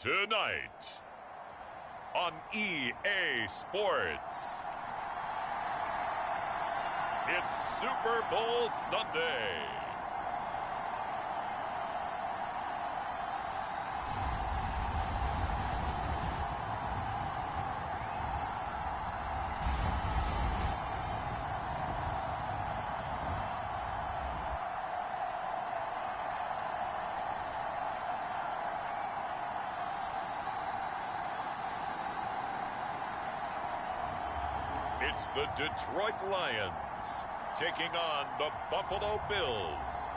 Tonight on EA Sports, it's Super Bowl Sunday. It's the Detroit Lions taking on the Buffalo Bills.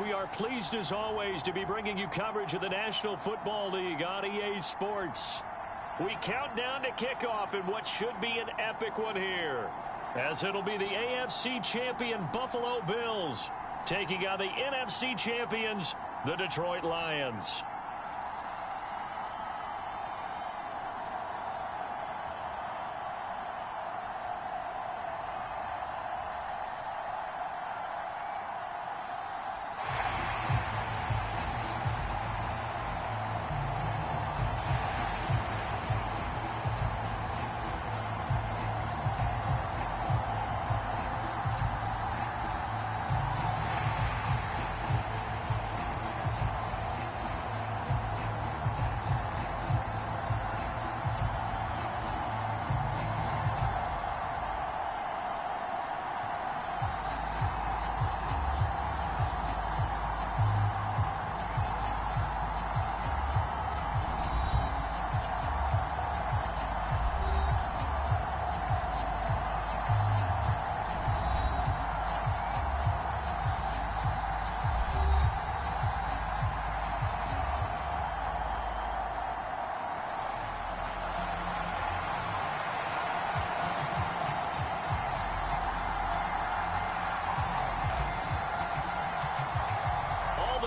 We are pleased as always to be bringing you coverage of the National Football League on EA Sports. We count down to kickoff in what should be an epic one here, as it'll be the AFC champion Buffalo Bills taking on the NFC champions, the Detroit Lions.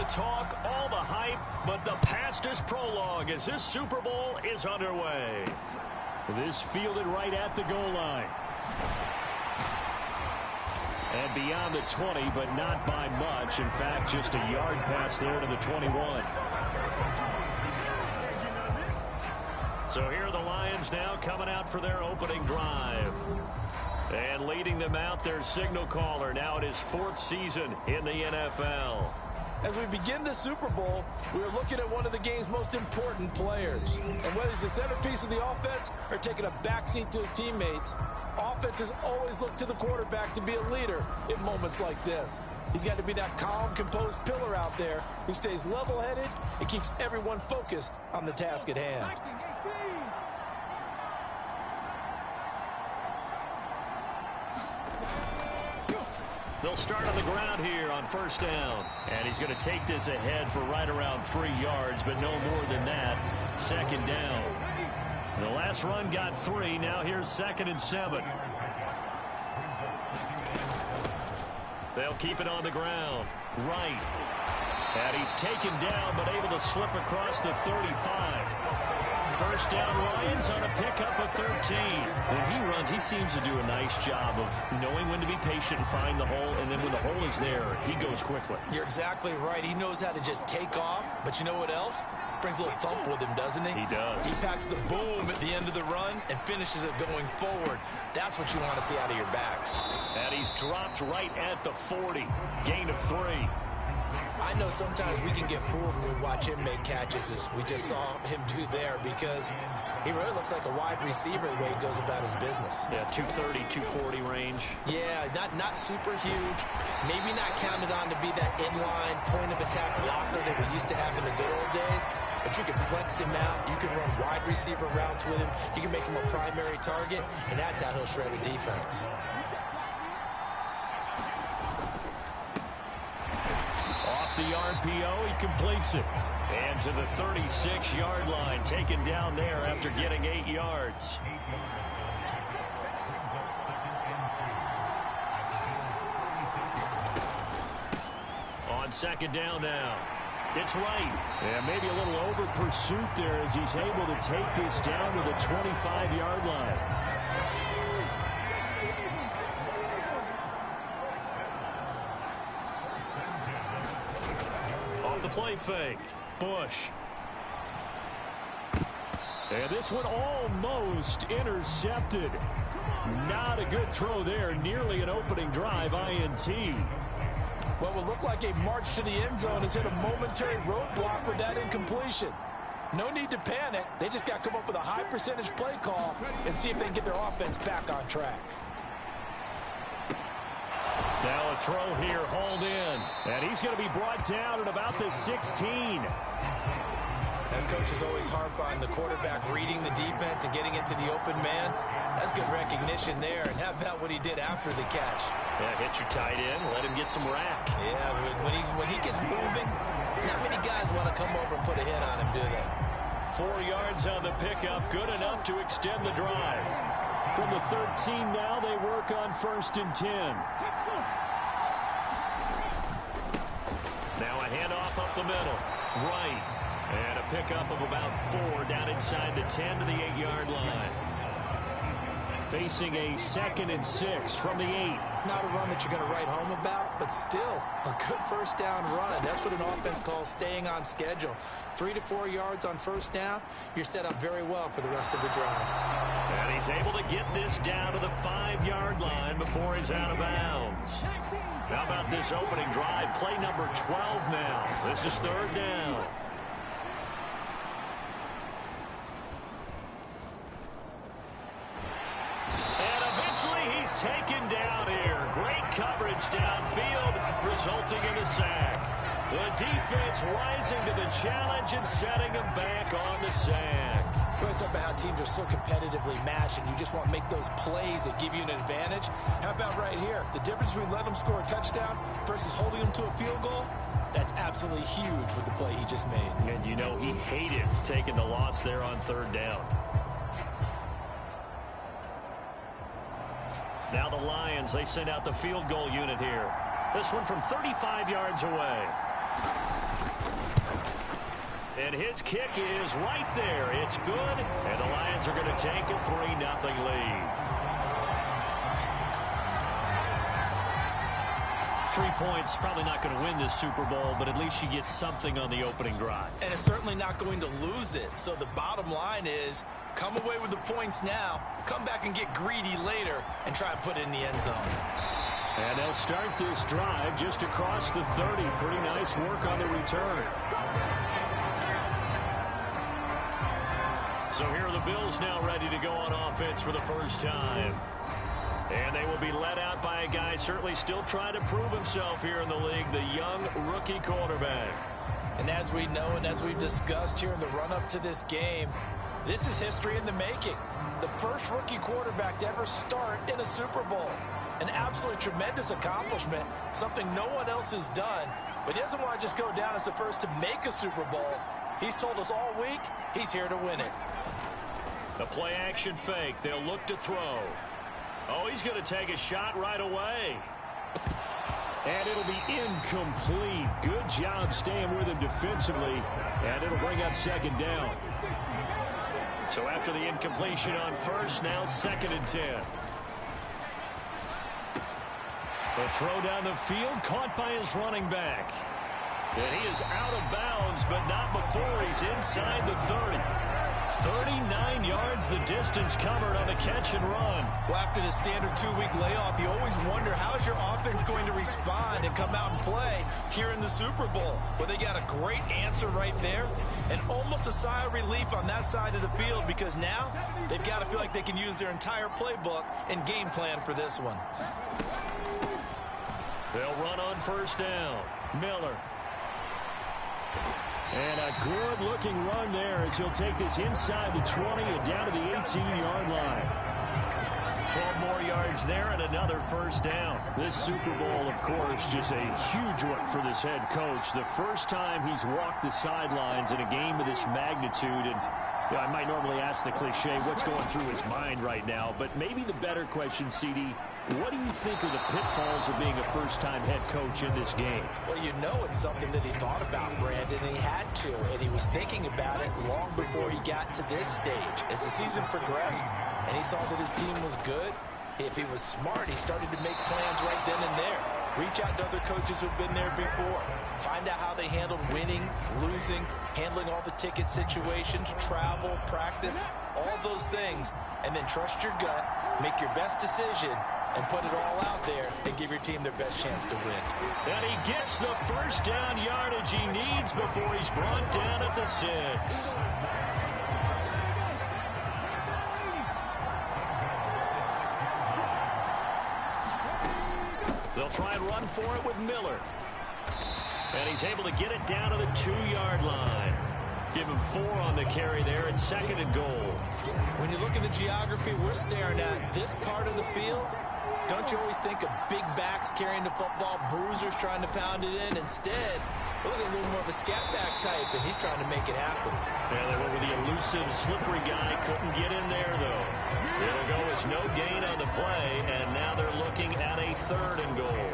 Talk, all the hype, but the past is prologue as this Super Bowl is underway. This fielded right at the goal line. And beyond the 20, but not by much. In fact, just a yard pass there to the 21. So here are the Lions now coming out for their opening drive. And leading them out, their signal caller, now in his 4th season in the NFL. As we begin the Super Bowl, we are looking at one of the game's most important players. And whether he's the centerpiece of the offense or taking a backseat to his teammates, offenses always look to the quarterback to be a leader in moments like this. He's got to be that calm, composed pillar out there who stays level-headed and keeps everyone focused on the task at hand. They'll start on the ground here on first down. And he's going to take this ahead for right around 3 yards, but no more than that. Second down. The last run got 3. Now here's 2nd and 7. They'll keep it on the ground. Right. And he's taken down, but able to slip across the 35. First down, Lions on a pickup of 13. When he runs, he seems to do a nice job of knowing when to be patient and find the hole, and then when the hole is there, he goes quickly. You're exactly right. He knows how to just take off, but you know what else? Brings a little thump with him, doesn't he? He does. He packs the boom at the end of the run and finishes it going forward. That's what you want to see out of your backs. And he's dropped right at the 40. Gain of 3. I know sometimes we can get fooled when we watch him make catches, as we just saw him do there, because he really looks like a wide receiver the way he goes about his business. Yeah, 230, 240 range. Yeah, not super huge. Maybe not counted on to be that inline point-of-attack blocker that we used to have in the good old days, but you can flex him out. You can run wide receiver routes with him. You can make him a primary target, and that's how he'll shred a defense. The RPO, he completes it. And to the 36-yard line, taken down there after getting 8 yards. On second down now. It's right. And maybe a little over pursuit there as he's able to take this down to the 25-yard line. play fake. Bush. And this one almost intercepted. Not a good throw there. Nearly an opening drive INT. What will look like a march to the end zone has hit a momentary roadblock with that incompletion. No need to panic. They just got to come up with a high percentage play call and see if they can get their offense back on track. Now a throw here, hauled in. And he's going to be brought down at about the 16. And coaches always harp on the quarterback reading the defense and getting into the open man. That's good recognition there. And how about what he did after the catch? Yeah, hit your tight end, let him get some rack. Yeah, when he gets moving, not many guys want to come over and put a hit on him, do they? 4 yards on the pickup, good enough to extend the drive. From the 13 now, they work on 1st and 10. Now a handoff up the middle. Right. And a pickup of about 4 down inside the 10 to the 8-yard line. Facing a 2nd and 6 from the 8. Not a run that you're going to write home about, but still a good first down run. That's what an offense calls staying on schedule. 3 to 4 yards on first down, you're set up very well for the rest of the drive. And he's able to get this down to the 5-yard line before he's out of bounds. How about this opening drive? Play number 12 now. This is 3rd down. He's taken down here. Great coverage downfield, resulting in a sack. The defense rising to the challenge and setting him back on the sack. Well, it's about how teams are so competitively matched, and you just want to make those plays that give you an advantage. How about right here? The difference between letting them score a touchdown versus holding them to a field goal? That's absolutely huge with the play he just made. And you know he hated taking the loss there on 3rd down. Now the Lions, they send out the field goal unit here. This one from 35 yards away. And his kick is right there. It's good. And the Lions are going to take a 3-0 lead. 3 points, probably not going to win this Super Bowl, but at least you get something on the opening drive. And it's certainly not going to lose it. So the bottom line is, come away with the points now, come back and get greedy later, and try and put it in the end zone. And they'll start this drive just across the 30. Pretty nice work on the return. So here are the Bills now ready to go on offense for the first time. And they will be led out by a guy certainly still trying to prove himself here in the league, the young rookie quarterback. And as we know and as we've discussed here in the run-up to this game, this is history in the making. The first rookie quarterback to ever start in a Super Bowl. An absolutely tremendous accomplishment, something no one else has done. But he doesn't want to just go down as the first to make a Super Bowl. He's told us all week he's here to win it. The play action fake. They'll look to throw. Oh, he's going to take a shot right away. And it'll be incomplete. Good job staying with him defensively. And it'll bring up 2nd down. So after the incompletion on first, now 2nd and 10. The throw down the field, caught by his running back. And he is out of bounds, but not before he's inside the 30. 39 yards the distance covered on the catch and run. Well, after the standard 2-week layoff, you always wonder how's your offense going to respond and come out and play here in the Super Bowl. Well, they got a great answer right there and almost a sigh of relief on that side of the field because now they've got to feel like they can use their entire playbook and game plan for this one. They'll run on first down. Miller. And a good-looking run there as he'll take this inside the 20 and down to the 18-yard line. 12 more yards there and another first down. This Super Bowl, of course, just a huge one for this head coach. The first time he's walked the sidelines in a game of this magnitude. And I might normally ask the cliche, what's going through his mind right now? But maybe the better question, CD, what do you think are the pitfalls of being a first-time head coach in this game? Well, you know it's something that he thought about, Brandon, and he had to. And he was thinking about it long before he got to this stage. As the season progressed and he saw that his team was good, if he was smart, he started to make plans right then and there. Reach out to other coaches who've been there before. Find out how they handled winning, losing, handling all the ticket situations, travel, practice, all those things. And then trust your gut, make your best decision, and put it all out there and give your team their best chance to win. And he gets the first down yardage he needs before he's brought down at the 6. They'll try and run for it with Miller. And he's able to get it down to the 2-yard line. Give him 4 on the carry there at 2nd and goal. When you look at the geography we're staring at, this part of the field, don't you always think of big backs carrying the football, bruisers trying to pound it in? Instead, look at a little more of a scat back type, and he's trying to make it happen. Yeah, they went with the elusive, slippery guy. Couldn't get in there, though. It'll go as no gain on the play, and now they're looking at a 3rd and goal.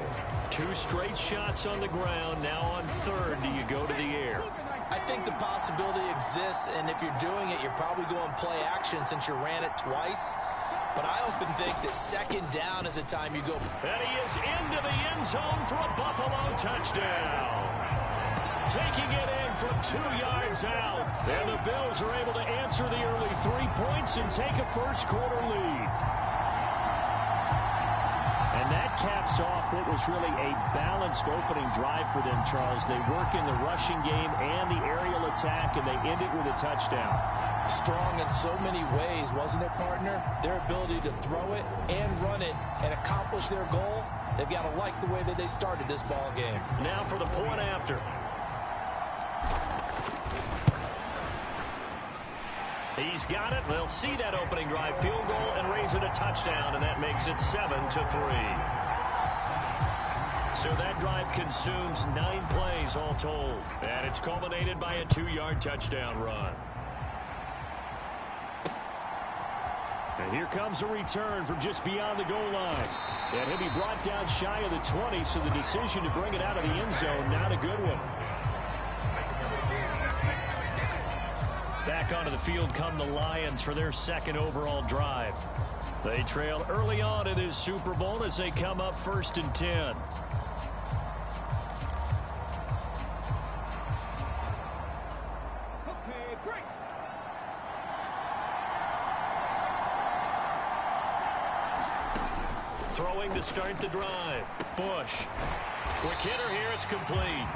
2 straight shots on the ground. Now on 3rd, do you go to the air? I think the possibility exists, and if you're doing it, you're probably going play action since you ran it twice. But I often think that 2nd down is the time you go. And he is into the end zone for a Buffalo touchdown. Taking it in from 2 yards out. And the Bills are able to answer the early 3 points and take a first-quarter lead. And that caps off what was really a balanced opening drive for them, Charles. They work in the rushing game and the aerial attack, and they end it with a touchdown. Strong in so many ways, wasn't it, partner? Their ability to throw it and run it and accomplish their goal, they've got to like the way that they started this ball game. Now for the point after. He's got it. They'll see that opening drive field goal and raise it a touchdown, and that makes it 7-3. So that drive consumes 9 plays all told, and it's culminated by a 2-yard touchdown run. And here comes a return from just beyond the goal line. And he'll be brought down shy of the 20, so the decision to bring it out of the end zone, not a good one. Back onto the field come the Lions for their 2nd overall drive. They trail early on in this Super Bowl as they come up 1st and 10. Throwing to start the drive. Bush. Quick hitter here. It's complete.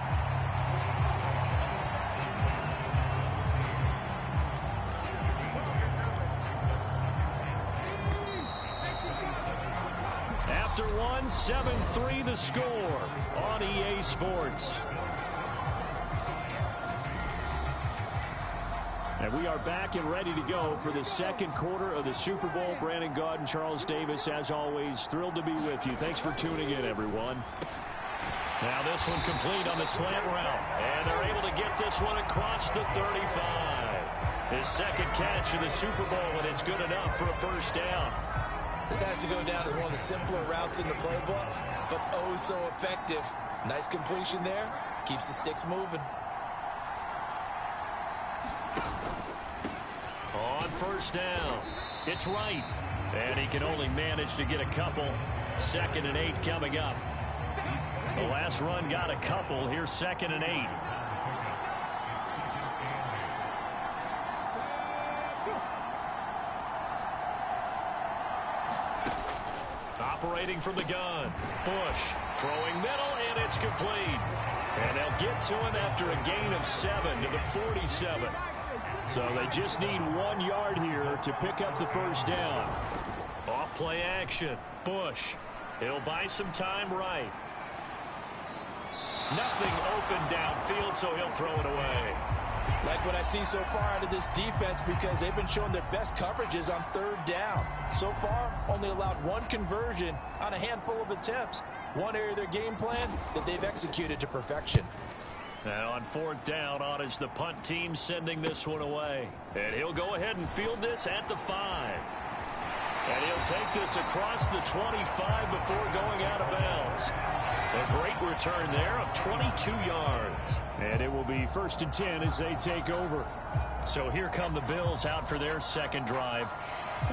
After 7-3 the score on EA Sports. And we are back and ready to go for the 2nd quarter of the Super Bowl. Brandon Gaud and Charles Davis, as always, thrilled to be with you. Thanks for tuning in, everyone. Now this one complete on the slant route. And they're able to get this one across the 35. His 2nd catch of the Super Bowl, and it's good enough for a first down. This has to go down as one of the simpler routes in the playbook, but oh so effective. Nice completion there. Keeps the sticks moving. On first down, it's right. And he can only manage to get a couple. 2nd and 8 coming up. The last run got a couple. Here's 2nd and 8. Operating from the gun. Bush throwing middle, and it's complete. And they'll get to him after a gain of 7 to the 47. So they just need 1 yard here to pick up the first down. Off play action. Bush. He'll buy some time right. Nothing open downfield, so he'll throw it away. Like what I see so far out of this defense, because they've been showing their best coverages on 3rd down. So far, only allowed 1 conversion on a handful of attempts. One area of their game plan that they've executed to perfection. And on 4th down, on is the punt team sending this one away. And he'll go ahead and field this at the 5. And he'll take this across the 25 before going out of bounds. A great return there of 22 yards. And it will be 1st and 10 as they take over. So here come the Bills out for their second drive.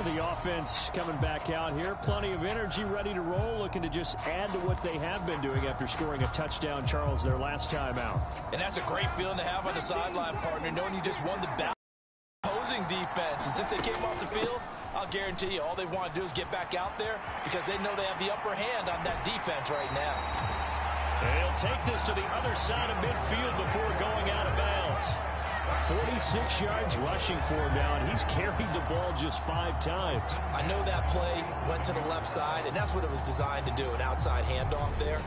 The offense coming back out here. Plenty of energy, ready to roll, looking to just add to what they have been doing after scoring a touchdown, Charles, their last time out. And that's a great feeling to have on the sideline, partner, knowing you just won the battle. Opposing defense. And since they came off the field, I'll guarantee you all they want to do is get back out there because they know they have the upper hand on that defense right now. They'll take this to the other side of midfield before going out of bounds. 46 yards rushing for him now, and he's carried the ball just 5 times. I know that play went to the left side, and that's what it was designed to do, an outside handoff there.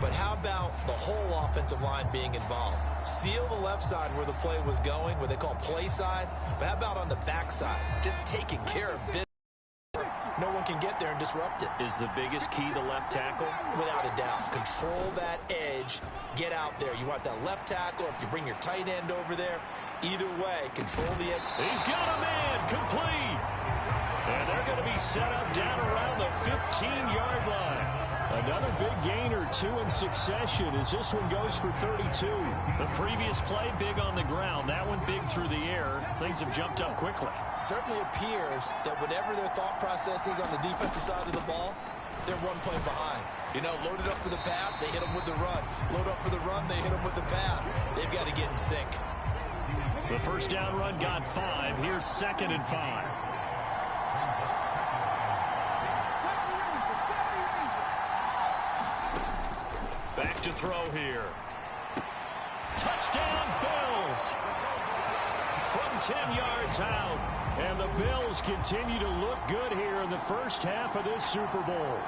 But how about the whole offensive line being involved? Seal the left side where the play was going, what they call play side. But how about on the back side? Just taking care of business. No one can get there and disrupt it. Is the biggest key the left tackle? Without a doubt. Control that edge. Get out there. You want that left tackle. If you bring your tight end over there, either way, control the edge. He's got a man complete. And they're going to be set up down around the 15-yard line. Another big gain or 2 in succession as this one goes for 32. The previous play big on the ground. That one big through the air. Things have jumped up quickly. Certainly appears that whatever their thought process is on the defensive side of the ball, they're one play behind. You know, loaded up for the pass, they hit them with the run. Load up for the run, they hit them with the pass. They've got to get in sync. The first down run got 5. Here's 2nd and 5. Back to throw here. Touchdown, Bills! From 10 yards out. And the Bills continue to look good here in the first half of this Super Bowl.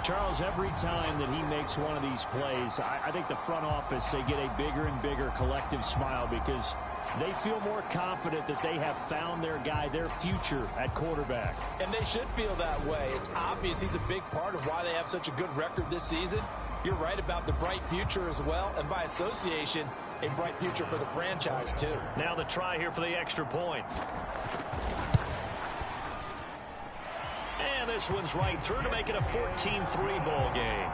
Charles, every time that he makes one of these plays, I think the front office, they get a bigger and bigger collective smile because they feel more confident that they have found their guy, their future at quarterback. And they should feel that way. It's obvious he's a big part of why they have such a good record this season. You're right about the bright future as well, and by association, a bright future for the franchise too. Now the try here for the extra point. And this one's right through to make it a 14-3 ball game.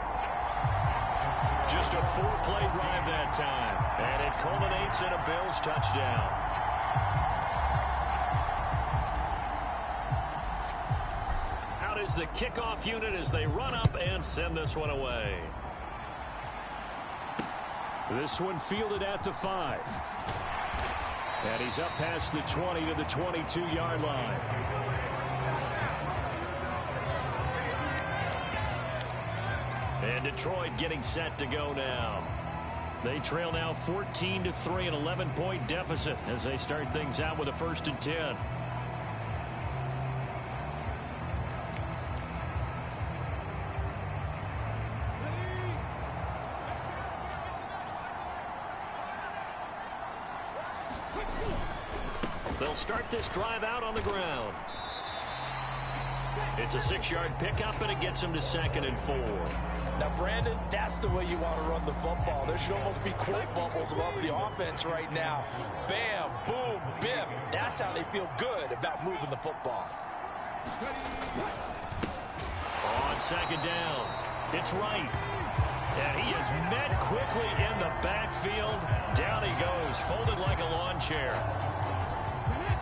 Just a 4-play drive that time. And it culminates in a Bills touchdown. Out is the kickoff unit as they run up and send this one away. This one fielded at the 5. And he's up past the 20 to the 22-yard line. And Detroit getting set to go now. They trail now 14-3, an 11-point deficit as they start things out with a 1st and 10. They'll start this drive out on the ground. It's a 6-yard pickup, and it gets them to 2nd and 4. Now, Brandon, that's the way you want to run the football. There should almost be quote bubbles above the offense right now. Bam, boom, biff. That's how they feel good about moving the football. On 2nd down, it's right. And he is met quickly in the backfield. Down he goes, folded like a lawn chair.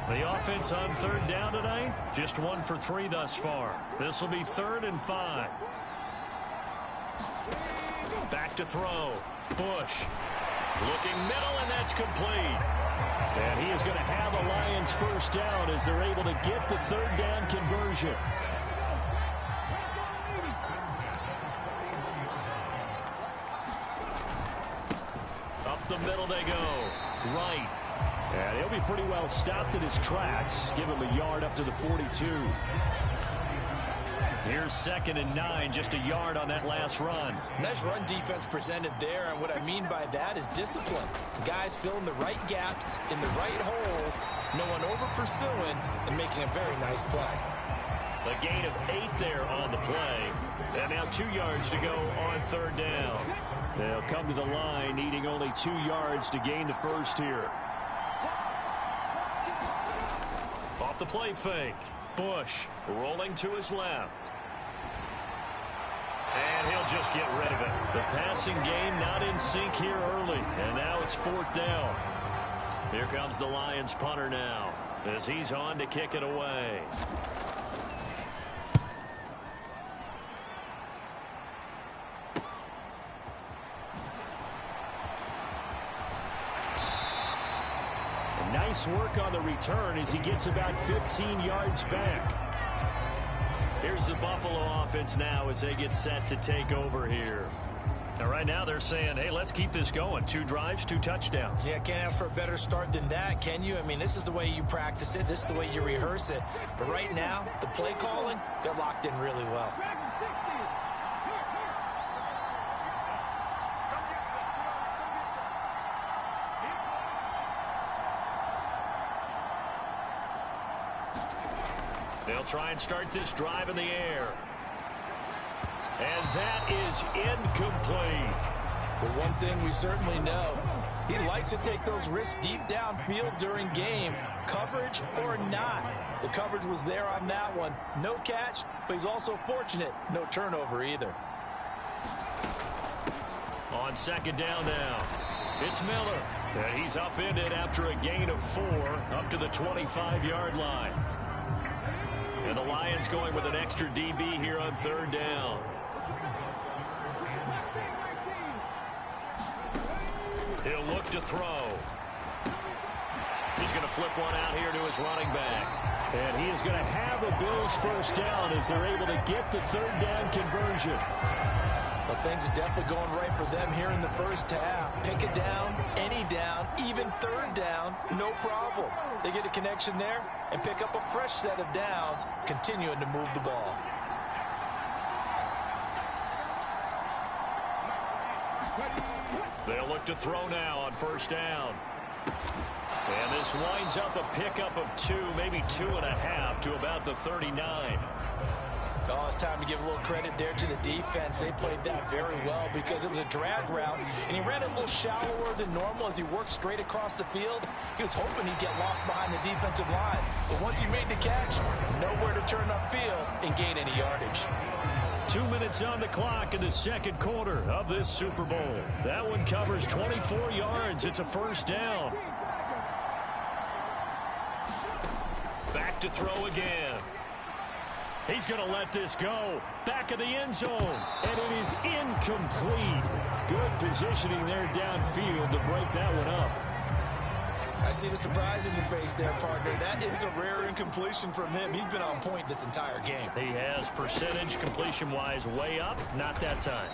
The offense on 3rd down tonight, just 1 for 3 thus far. This will be 3rd and 5. Back to throw. Bush. Looking middle, and that's complete. And he is going to have a Lions first down as they're able to get the 3rd down conversion. Up the middle they go. Right. And he'll be pretty well stopped in his tracks. Give him a yard up to the 42. Here's 2nd and 9, just a yard on that last run. Nice run defense presented there, and what I mean by that is discipline. Guys filling the right gaps in the right holes, no one over-pursuing, and making a very nice play. A gain of 8 there on the play. And now 2 yards to go on 3rd down. They'll come to the line needing only 2 yards to gain the first here. Off the play fake. Bush rolling to his left. And he'll just get rid of it. The passing game not in sync here early. And now it's 4th down. Here comes the Lions punter now as he's on to kick it away. Nice work on the return as he gets about 15 yards back. Here's the Buffalo offense now as they get set to take over here. Now, right now they're saying, hey, let's keep this going. 2 drives, 2 touchdowns. Yeah, can't ask for a better start than that, can you? I mean, this is the way you practice it. This is the way you rehearse it. But right now, the play calling, they're locked in really well. They'll try and start this drive in the air. And that is incomplete. But one thing we certainly know, he likes to take those risks deep downfield during games, coverage or not. The coverage was there on that one. No catch, but he's also fortunate. No turnover either. On second down now, it's Miller. And he's upended after a gain of 4 up to the 25-yard line. And the Lions going with an extra DB here on third down. He'll look to throw. He's going to flip one out here to his running back. And he is going to have a Bills first down as they're able to get the third down conversion. Well, things are definitely going right for them here in the first half. Pick a down, any down, even third down, no problem. They get a connection there and pick up a fresh set of downs, continuing to move the ball. They'll look to throw now on first down. And this winds up a pickup of 2, maybe 2.5 to about the 39. Oh, it's time to give a little credit there to the defense. They played that very well because it was a drag route, and he ran a little shallower than normal as he worked straight across the field. He was hoping he'd get lost behind the defensive line, but once he made the catch, nowhere to turn upfield and gain any yardage. 2 minutes on the clock in the second quarter of this Super Bowl. That one covers 24 yards. It's a first down. Back to throw again. He's going to let this go. Back of the end zone. And it is incomplete. Good positioning there downfield to break that one up. I see the surprise in your face there, partner. That is a rare incompletion from him. He's been on point this entire game. He has percentage completion-wise way up. Not that time.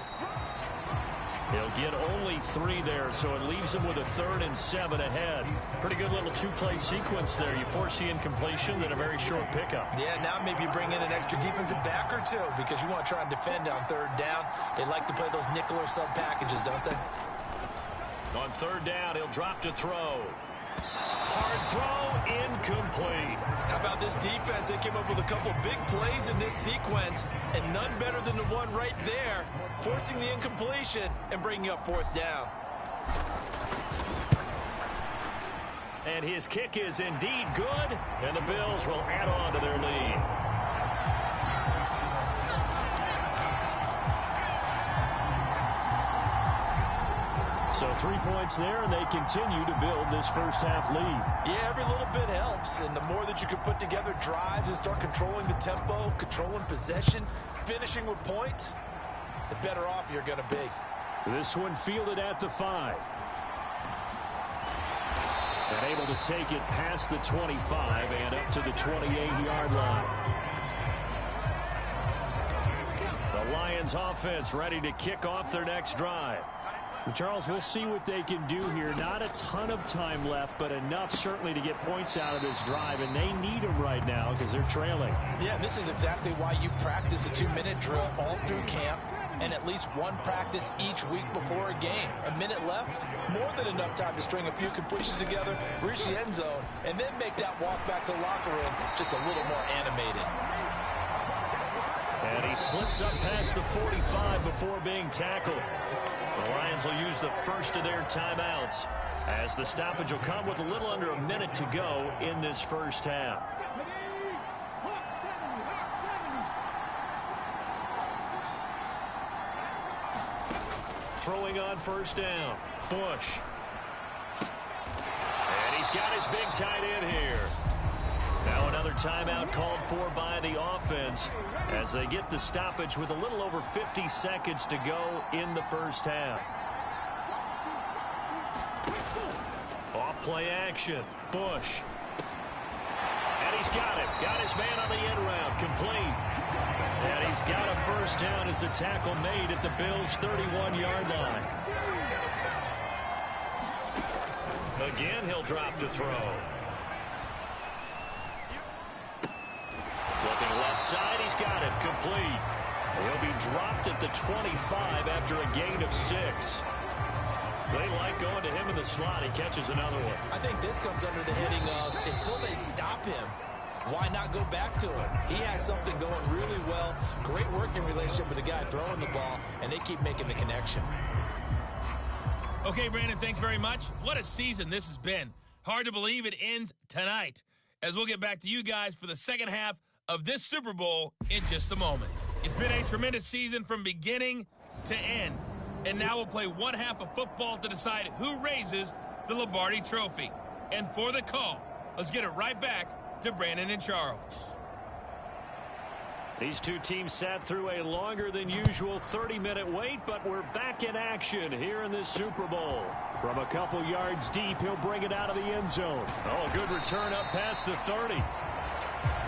He'll get only 3 there, so it leaves him with a 3rd and 7 ahead. Pretty good little 2-play sequence there. You force the incompletion, then a very short pickup. Yeah, now maybe you bring in an extra defensive back or 2 because you want to try and defend on third down. They like to play those nickel or sub packages, don't they? On third down, he'll drop to throw. Hard throw, incomplete. How about this defense? They came up with a couple big plays in this sequence, and none better than the one right there, forcing the incompletion and bringing up 4th down. And his kick is indeed good, and the Bills will add on to their lead. So 3 points there, and they continue to build this first half lead. Yeah, every little bit helps, and the more that you can put together drives and start controlling the tempo, controlling possession, finishing with points, the better off you're going to be. This one fielded at the 5. And able to take it past the 25 and up to the 28-yard line. The Lions offense ready to kick off their next drive. Charles, we'll see what they can do here. Not a ton of time left, but enough certainly to get points out of this drive, and they need them right now because they're trailing. Yeah, this is exactly why you practice a 2-minute drill all through camp and at least one practice each week before a game. A minute left, more than enough time to string a few completions together, reach the end zone, and then make that walk back to the locker room just a little more animated. And he slips up past the 45 before being tackled. The Lions will use the first of their timeouts as the stoppage will come with a little under a minute to go in this first half. Throwing on first down, Bush. And he's got his big tight end here. Now another timeout called for by the offense as they get the stoppage with a little over 50 seconds to go in the first half. Off play action. Bush. And he's got it. Got his man on the end route. Complete. And he's got a first down as the tackle made at the Bills' 31-yard line. Again, he'll drop to throw. Looking left side, he's got it. Complete. He'll be dropped at the 25 after a gain of 6. They like going to him in the slot. He catches another one. I think this comes under the heading of until they stop him, why not go back to him? He has something going really well. Great working relationship with the guy throwing the ball, and they keep making the connection. Okay, Brandon, thanks very much. What a season this has been. Hard to believe it ends tonight, as we'll get back to you guys for the second half of this Super Bowl in just a moment. It's been a tremendous season from beginning to end. And now we'll play one half of football to decide who raises the Lombardi Trophy. And for the call, let's get it right back to Brandon and Charles. These two teams sat through a longer than usual 30-minute wait, but we're back in action here in this Super Bowl. From a couple yards deep, he'll bring it out of the end zone. Oh, good return up past the 30.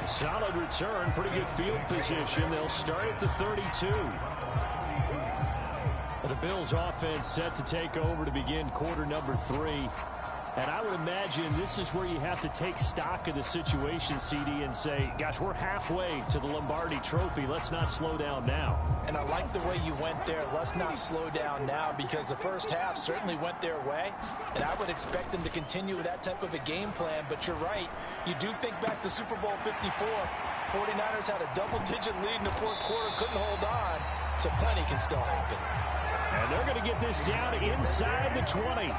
Solid return, pretty good field position. They'll start at the 32. The Bills offense set to take over to begin quarter number 3. And I would imagine this is where you have to take stock of the situation, CD, and say, gosh, we're halfway to the Lombardi Trophy. Let's not slow down now. And I like the way you went there. Let's not slow down now, because the first half certainly went their way. And I would expect them to continue with that type of a game plan. But you're right. You do think back to Super Bowl 54. 49ers had a double-digit lead in the fourth quarter, couldn't hold on. So plenty can still happen. And they're going to get this down inside the 20.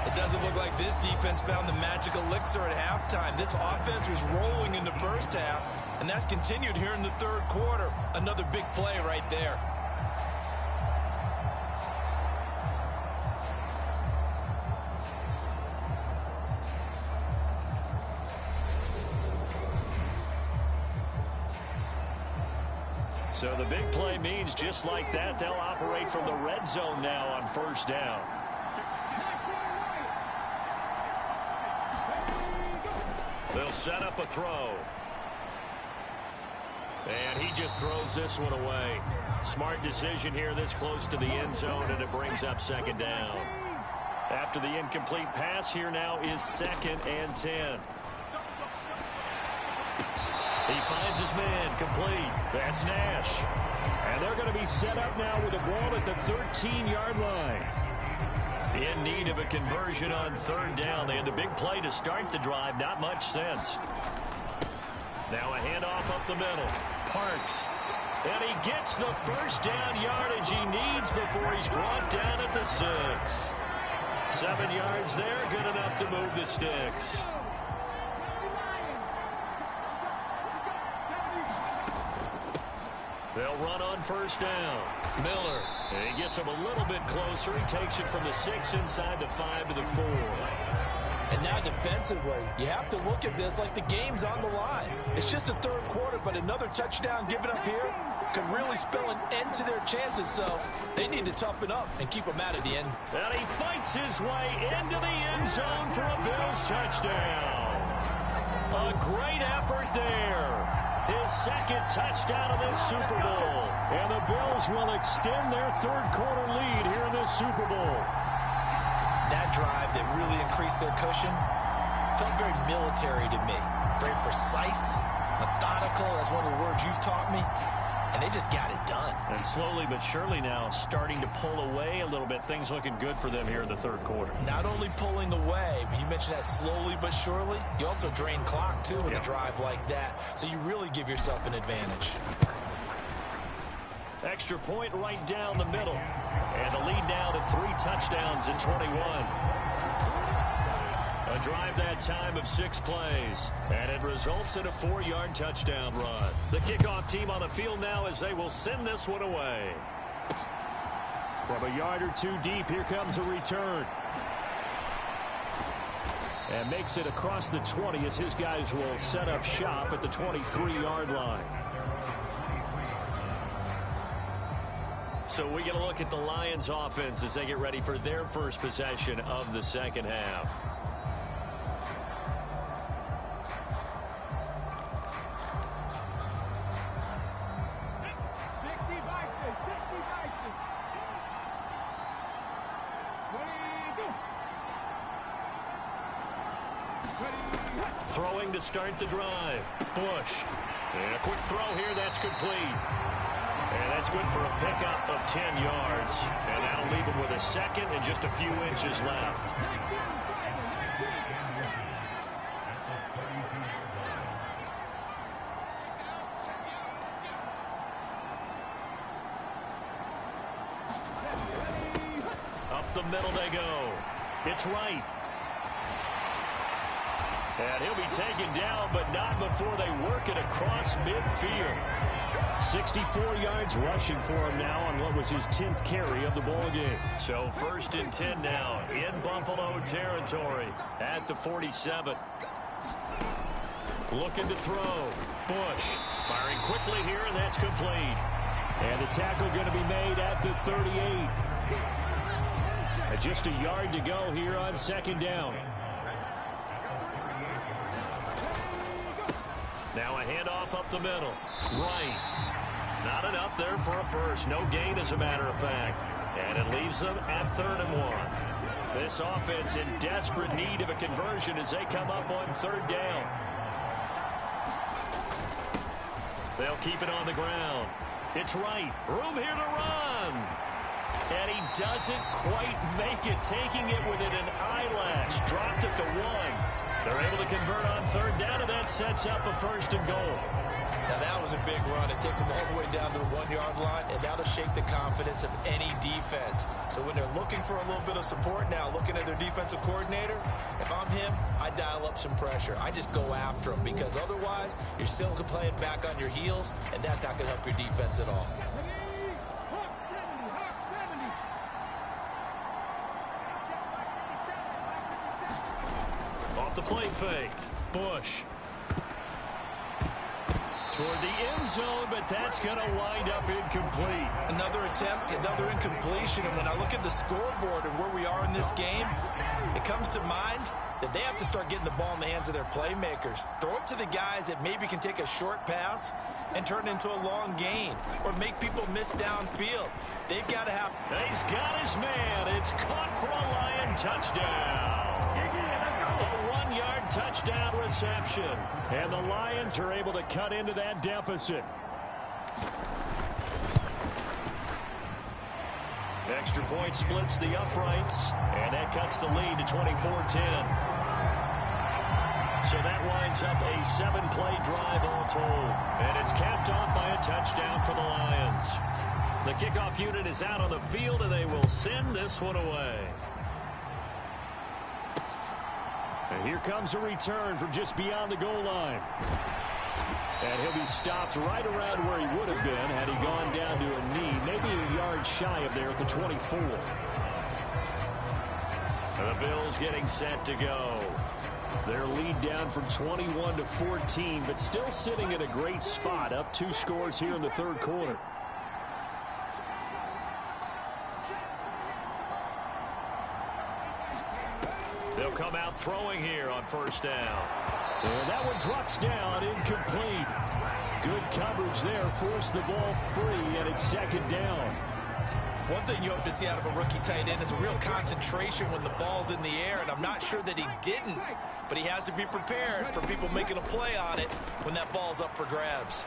It doesn't look like this defense found the magic elixir at halftime. This offense was rolling in the first half, and that's continued here in the third quarter. Another big play right there. So the big play means just like that, they'll operate from the red zone now on first down. They'll set up a throw. And he just throws this one away. Smart decision here this close to the end zone, and it brings up second down. After the incomplete pass, here now is 2nd and 10. He finds his man, complete. That's Nash. And they're going to be set up now with the ball at the 13-yard line. In need of a conversion on third down. They had the big play to start the drive. Not much sense. Now a handoff up the middle. Parks. And he gets the first down yardage he needs before he's brought down at the 6. 7 yards there, good enough to move the sticks. They'll run on first down. Miller. And he gets him a little bit closer. He takes it from the 6 inside the 5 to the 4. And now defensively, you have to look at this like the game's on the line. It's just the third quarter, but another touchdown given up here could really spell an end to their chances. So they need to toughen up and keep them out of the end. And he fights his way into the end zone for a Bills touchdown. A great effort there. His second touchdown of this Super Bowl. And the Bills will extend their third quarter lead here in this Super Bowl. That drive that really increased their cushion felt very military to me. Very precise, methodical, that's one of the words you've taught me. And they just got it done. And slowly but surely now starting to pull away a little bit. Things looking good for them here in the third quarter. Not only pulling away, but you mentioned that slowly but surely. You also drain clock, too, with a drive like that. So you really give yourself an advantage. Extra point right down the middle. And the lead now to 3 touchdowns in 21. A drive that time of 6 plays. And it results in a 4-yard touchdown run. The kickoff team on the field now as they will send this one away. From a yard or 2 deep, here comes a return. And makes it across the 20 as his guys will set up shop at the 23-yard line. So we get a look at the Lions offense as they get ready for their first possession of the second half. Throwing to start the drive. Bush. And a quick throw here. That's complete. And that's good for a pickup of 10 yards. And that'll leave him with a second and just a few inches left. Up the middle they go. It's right. And he'll be taken down, but not before they work it across midfield. 64 yards rushing for him now on what was his 10th carry of the ball game. So 1st and 10 now in Buffalo territory at the 47. Looking to throw. Bush firing quickly here, and that's complete. And the tackle going to be made at the 38. Just a yard to go here on 2nd down. Now a handoff up the middle. Right. Not enough there for a first. No gain, as a matter of fact. And it leaves them at 3rd and 1. This offense in desperate need of a conversion as they come up on 3rd down. They'll keep it on the ground. It's right. Room here to run. And he doesn't quite make it, taking it within an eyelash. Dropped at the 1. They're able to convert on 3rd down, and that sets up a 1st and goal. Now that was a big run. It takes them all the way down to the 1-yard line, and that'll shake the confidence of any defense. So when they're looking for a little bit of support now, looking at their defensive coordinator, if I'm him, I dial up some pressure. I just go after him, because otherwise you're still playing back on your heels, and that's not going to help your defense at all. Off the play fake. Bush. Toward the end zone, but that's going to wind up incomplete. Another attempt, another incompletion. And when I look at the scoreboard and where we are in this game, it comes to mind that they have to start getting the ball in the hands of their playmakers. Throw it to the guys that maybe can take a short pass and turn it into a long gain or make people miss downfield. They've got to have... He's got his man. It's caught for a Lion touchdown. A 1-yard touchdown reception. And the Lions are able to cut into that deficit. Extra point splits the uprights, and that cuts the lead to 24-10. So that winds up a 7-play drive all told. And it's capped off by a touchdown for the Lions. The kickoff unit is out on the field, and they will send this one away. And here comes a return from just beyond the goal line. And he'll be stopped right around where he would have been had he gone down to a knee, maybe a yard shy of there at the 24. And the Bills getting set to go. Their lead down from 21 to 14, but still sitting at a great spot, up 2 scores here in the 3rd quarter. They'll come out throwing here on 1st down. And that one drops down, incomplete. Good coverage there, forced the ball free, and it's 2nd down. One thing you hope to see out of a rookie tight end is a real concentration when the ball's in the air, and I'm not sure that he didn't, but he has to be prepared for people making a play on it when that ball's up for grabs.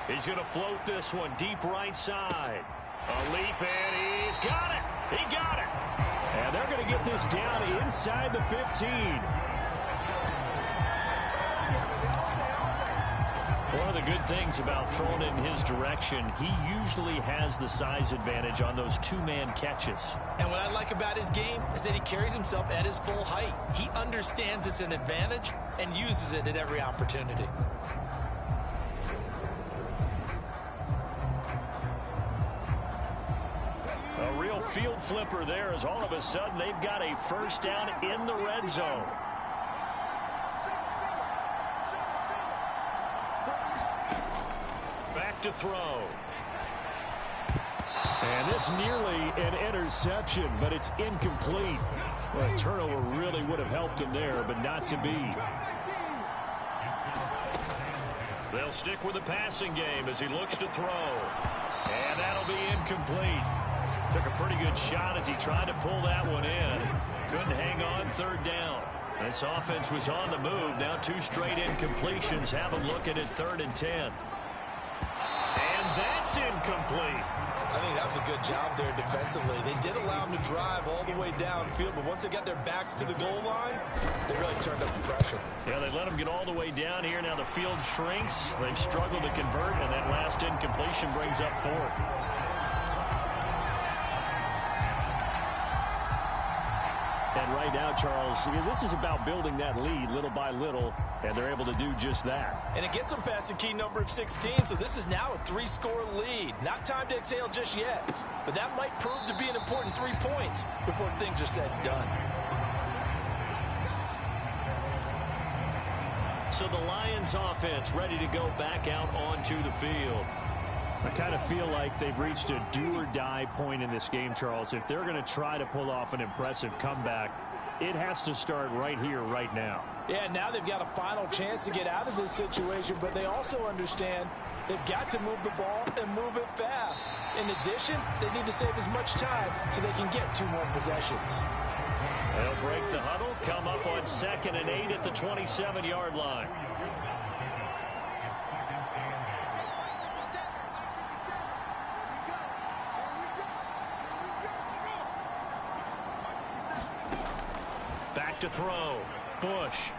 He's going to float this one deep right side. A leap, and he's got it. He got it. And they're going to get this down inside the 15. One of the good things about throwing it in his direction, he usually has the size advantage on those 2-man catches. And what I like about his game is that he carries himself at his full height. He understands it's an advantage and uses it at every opportunity. A real field flipper there as all of a sudden they've got a 1st down in the red zone. to throw. And this nearly an interception, but it's incomplete. Well, a turnover really would have helped him there, but not to be. They'll stick with the passing game as he looks to throw. And that'll be incomplete. Took a pretty good shot as he tried to pull that one in. Couldn't hang on third down. This offense was on the move. Now 2 straight incompletions have them looking at 3rd and 10. And that's incomplete. I think that was a good job there defensively. They did allow them to drive all the way downfield, but once they got their backs to the goal line, they really turned up the pressure. Yeah, they let them get all the way down here. Now the field shrinks. They've struggled to convert, and that last incompletion brings up 4th. And right now, Charles, this is about building that lead little by little, and they're able to do just that. And it gets them past the key number of 16, so this is now a 3-score lead. Not time to exhale just yet, but that might prove to be an important 3 points before things are said and done. So the Lions offense ready to go back out onto the field. I kind of feel like they've reached a do-or-die point in this game, Charles. If they're going to try to pull off an impressive comeback, it has to start right here, right now. Yeah, now they've got a final chance to get out of this situation, but they also understand they've got to move the ball and move it fast. In addition, they need to save as much time so they can get 2 more possessions. They'll break the huddle, come up on 2nd and 8 at the 27-yard line. Back to throw. Bush.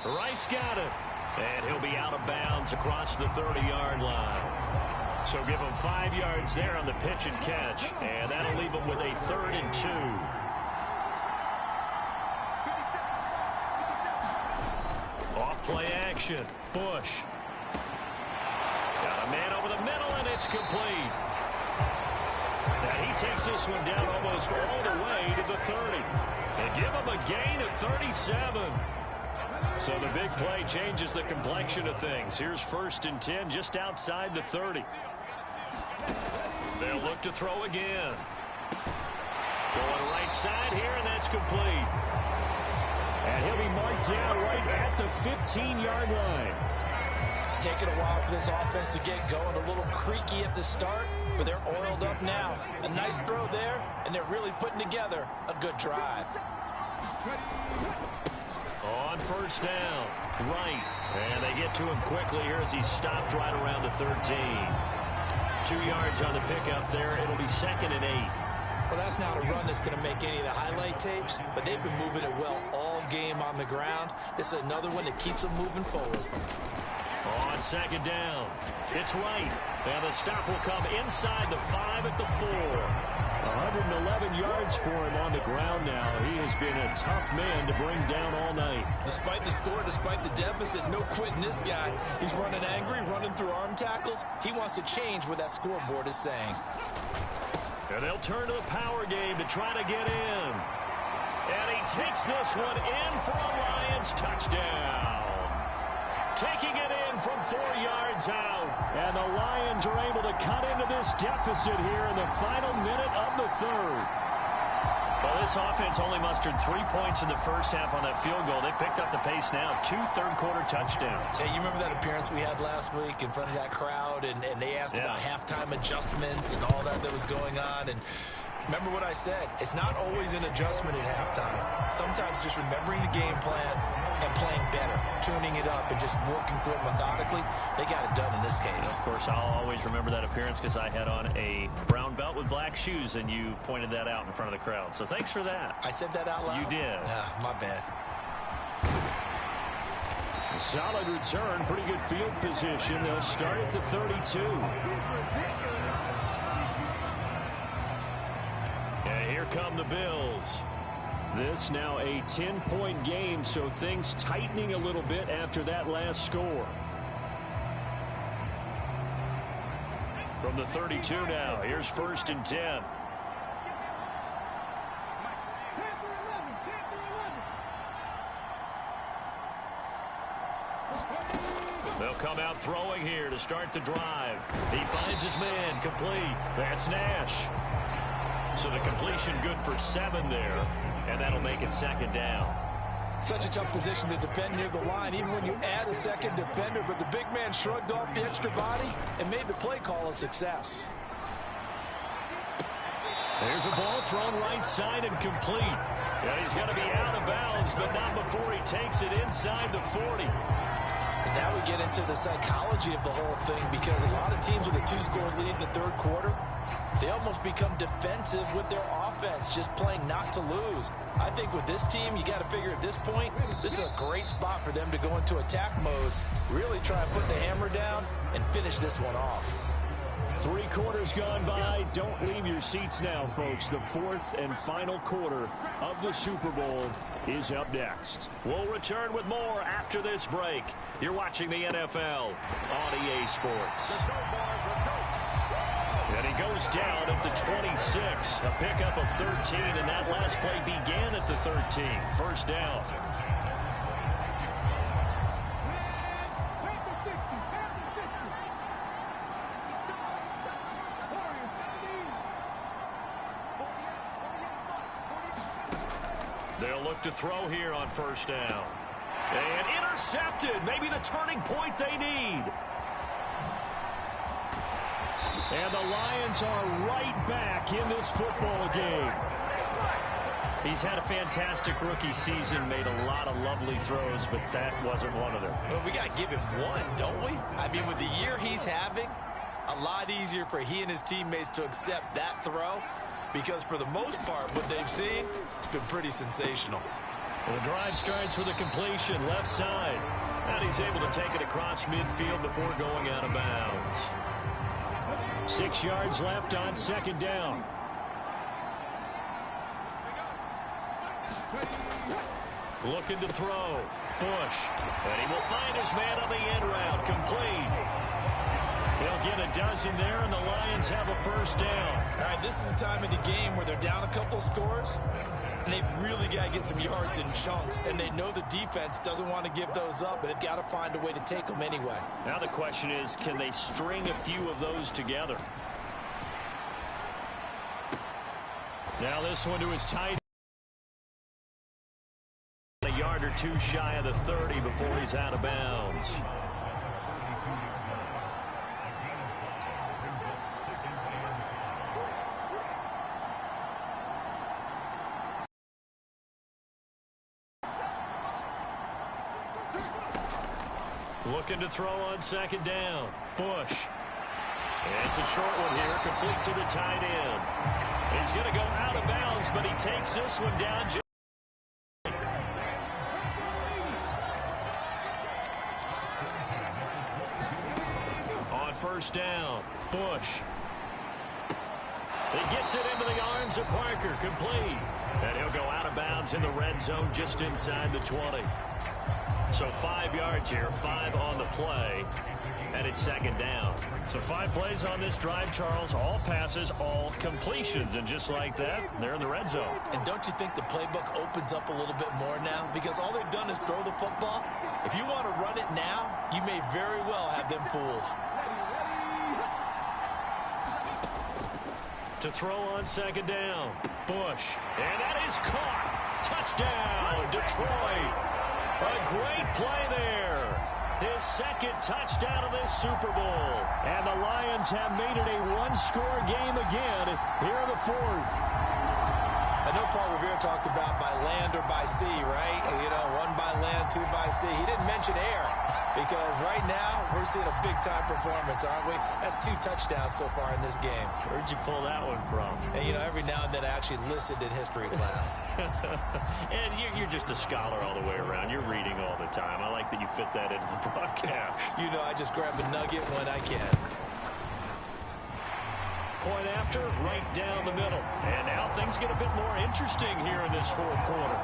Wright's got it. And he'll be out of bounds across the 30-yard line. So give him 5 yards there on the pitch and catch. And that'll leave him with a 3rd and 2. Off play action. Bush. Got a man over the middle, and it's complete. Now he takes this one down almost all the way to the 30. And give him a gain of 37. So the big play changes the complexion of things. Here's 1st and 10 just outside the 30. They'll look to throw again. Going right side here, and that's complete. And he'll be marked down right at the 15-yard line. It's taken a while for this offense to get going. A little creaky at the start, but they're oiled up now. A nice throw there, and they're really putting together a good drive. On 1st down, Wright. And they get to him quickly here as he stopped right around the 13. 2 yards on the pickup there. It'll be 2nd and 8. Well, that's not a run that's going to make any of the highlight tapes, but they've been moving it well all game on the ground. This is another one that keeps them moving forward. On 2nd down, it's Wright. And the stop will come inside the 5 at the 4. 111 yards for him on the ground now. He has been a tough man to bring down all night. Despite the score, despite the deficit, no quitting this guy. He's running angry, running through arm tackles. He wants to change what that scoreboard is saying. And they'll turn to the power game to try to get in. And he takes this one in for a Lions touchdown. Taking it in from 4 yards out. And the Lions are able to cut into this deficit here in the final minute of the 3rd. Well, this offense only mustered 3 points in the first half on that field goal. They picked up the pace now. 2 third-quarter touchdowns. Hey, you remember that appearance we had last week in front of that crowd, and they asked about halftime adjustments and all that was going on, and remember what I said. It's not always an adjustment at halftime. Sometimes just remembering the game plan and playing better, tuning it up and just working through it methodically. They got it done in this case. And of course, I'll always remember that appearance because I had on a brown belt with black shoes, and you pointed that out in front of the crowd. So thanks for that. I said that out loud? You did. My bad. Solid return, pretty good field position. They'll start at the 32. And here come the Bills. This now a 10-point game, so things tightening a little bit after that last score. From the 32 now, here's 1st and 10. They'll come out throwing here to start the drive. He finds his man, complete. That's Nash. So the completion good for 7 there, and that'll make it second down. Such a tough position to defend near the line, even when you add a second defender, but the big man shrugged off the extra body and made the play call a success. There's a ball thrown right side and complete. Yeah, he's going to be out of bounds, but not before he takes it inside the 40. And now we get into the psychology of the whole thing, because a lot of teams with a 2-score lead in the third quarter, they almost become defensive with their offense, just playing not to lose. I think with this team, you got to figure at this point, this is a great spot for them to go into attack mode, really try and put the hammer down and finish this one off. 3 quarters gone by. Don't leave your seats now, folks. The 4th and final quarter of the Super Bowl is up next. We'll return with more after this break. You're watching the NFL on EA Sports. And he goes down at the 26. A pickup of 13, and that last play began at the 13. First down. They'll look to throw here on first down. And intercepted. Maybe the turning point they need. And the Lions are right back in this football game. He's had a fantastic rookie season, made a lot of lovely throws, but that wasn't one of them. Well, we got to give him one, don't we? I mean, with the year he's having, a lot easier for he and his teammates to accept that throw, because for the most part, what they've seen, it's been pretty sensational. Well, the drive starts with a completion, left side. And he's able to take it across midfield before going out of bounds. 6 yards left on second down. Looking to throw. Bush. And he will find his man on the end route. Complete. They'll get a dozen there, and the Lions have a first down. All right, this is the time of the game where they're down a couple of scores, and they've really got to get some yards in chunks, and they know the defense doesn't want to give those up, but they've got to find a way to take them anyway. Now the question is, can they string a few of those together? Now this one to his tight end. A yard or two shy of the 30 before he's out of bounds. Looking to throw on second down. Bush. And it's a short one here, complete to the tight end. He's going to go out of bounds, but he takes this one down. On first down, Bush. He gets it into the arms of Parker, complete. And he'll go out of bounds in the red zone just inside the 20. So 5 yards here, 5 on the play, and it's second down. So 5 plays on this drive, Charles, all passes, all completions, and just like that, they're in the red zone. And don't you think the playbook opens up a little bit more now? Because all they've done is throw the football. If you want to run it now, you may very well have them fooled. To throw on second down, Bush, and that is caught. Touchdown, Detroit. A great play there. His second touchdown of this Super Bowl. And the Lions have made it a one-score game again here in the 4th. I know Paul Revere talked about by land or by sea, right? You know, 1 by land, 2 by sea. He didn't mention air because right now we're seeing a big-time performance, aren't we? That's 2 touchdowns so far in this game. Where'd you pull that one from? And, you know, every now and then I actually listened in history class. And you're just a scholar all the way around. You're reading all the time. I like that you fit that into the broadcast. You know, I just grab a nugget when I can. Point after, right down the middle. And now things get a bit more interesting here in this 4th quarter.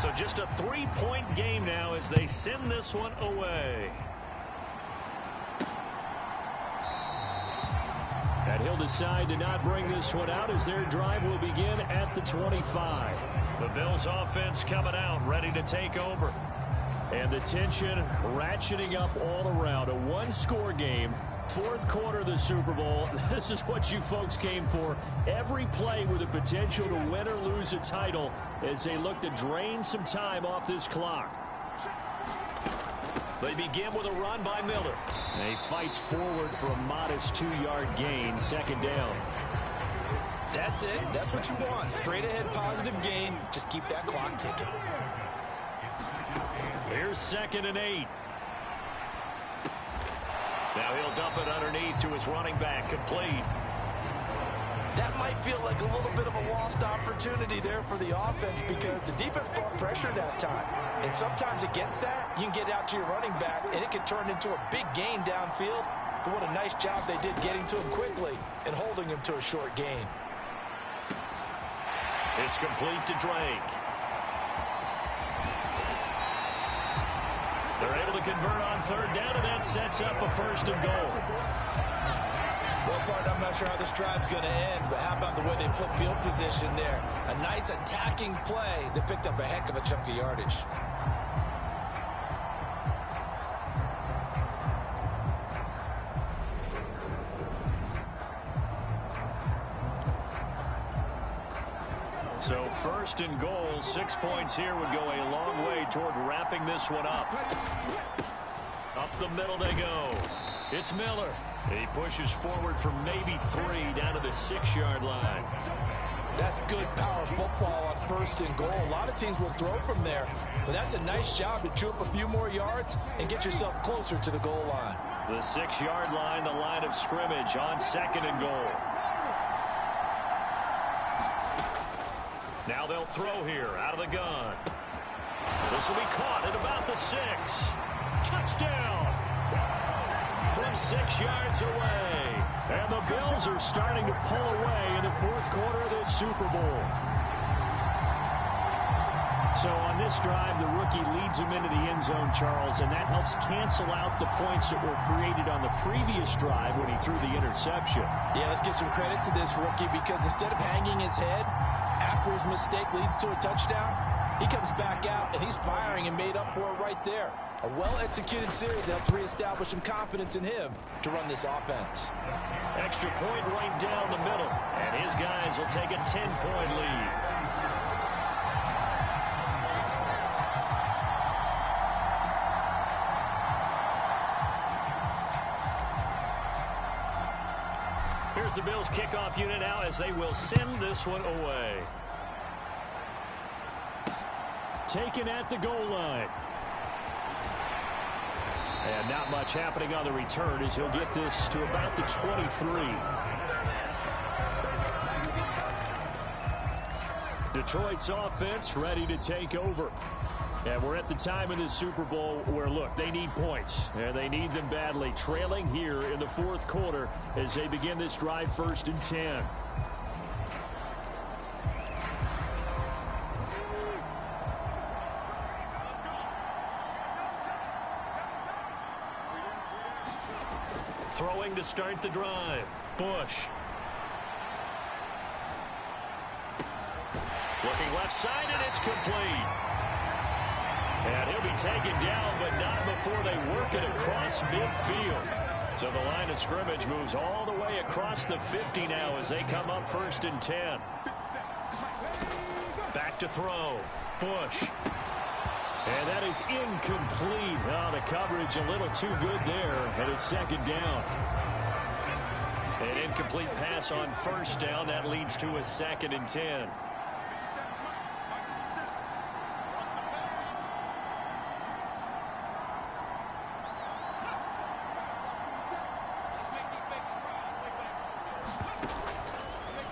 So just a 3-point game now as they send this one away. And he'll decide to not bring this one out as their drive will begin at the 25. The Bills offense coming out, ready to take over. And the tension ratcheting up all around. A one-score game. Fourth quarter of the Super Bowl. This is what you folks came for. Every play with the potential to win or lose a title as they look to drain some time off this clock. They begin with a run by Miller. And he fights forward for a modest 2-yard gain. Second down. That's it. That's what you want. Straight ahead positive gain. Just keep that clock ticking. Here's 2nd and 8. Now he'll dump it underneath to his running back, complete. That might feel like a little bit of a lost opportunity there for the offense because the defense brought pressure that time. And sometimes against that, you can get out to your running back, and it can turn into a big gain downfield. But what a nice job they did getting to him quickly and holding him to a short gain. It's complete to Drake. They're able to convert on third down, and that sets up a 1st and goal. Well, partner, I'm not sure how this drive's going to end, but how about the way they flip field position there? A nice attacking play that picked up a heck of a chunk of yardage. So 1st and goal, 6 points here would go a long way toward wrapping this one up. Up the middle they go. It's Miller. He pushes forward for maybe 3 down to the 6-yard line. That's good power football on 1st and goal. A lot of teams will throw from there, but that's a nice job to chew up a few more yards and get yourself closer to the goal line. The 6-yard line, the line of scrimmage on 2nd and goal. Now they'll throw here out of the gun. This will be caught at about the 6. Touchdown! From 6 yards away. And the Bills are starting to pull away in the 4th quarter of this Super Bowl. So on this drive, the rookie leads him into the end zone, Charles, and that helps cancel out the points that were created on the previous drive when he threw the interception. Yeah, let's give some credit to this rookie because instead of hanging his head after his mistake leads to a touchdown, he comes back out and he's firing and made up for it right there. A well-executed series helps reestablish some confidence in him to run this offense. Extra point right down the middle, and his guys will take a 10-point lead. Here's the Bills kickoff unit now as they will send this one away. Taken at the goal line. And not much happening on the return as he'll get this to about the 23. Detroit's offense ready to take over. And we're at the time in the Super Bowl where, look, they need points. And they need them badly. Trailing here in the 4th quarter as they begin this drive 1st and 10. Throwing to start the drive. Bush. Looking left side, and it's complete. And he'll be taken down, but not before they work it across midfield. So the line of scrimmage moves all the way across the 50 now as they come up 1st and 10. Back to throw. Bush. And that is incomplete. Oh, the coverage a little too good there, and it's 2nd down. An incomplete pass on 1st down. That leads to a 2nd and 10.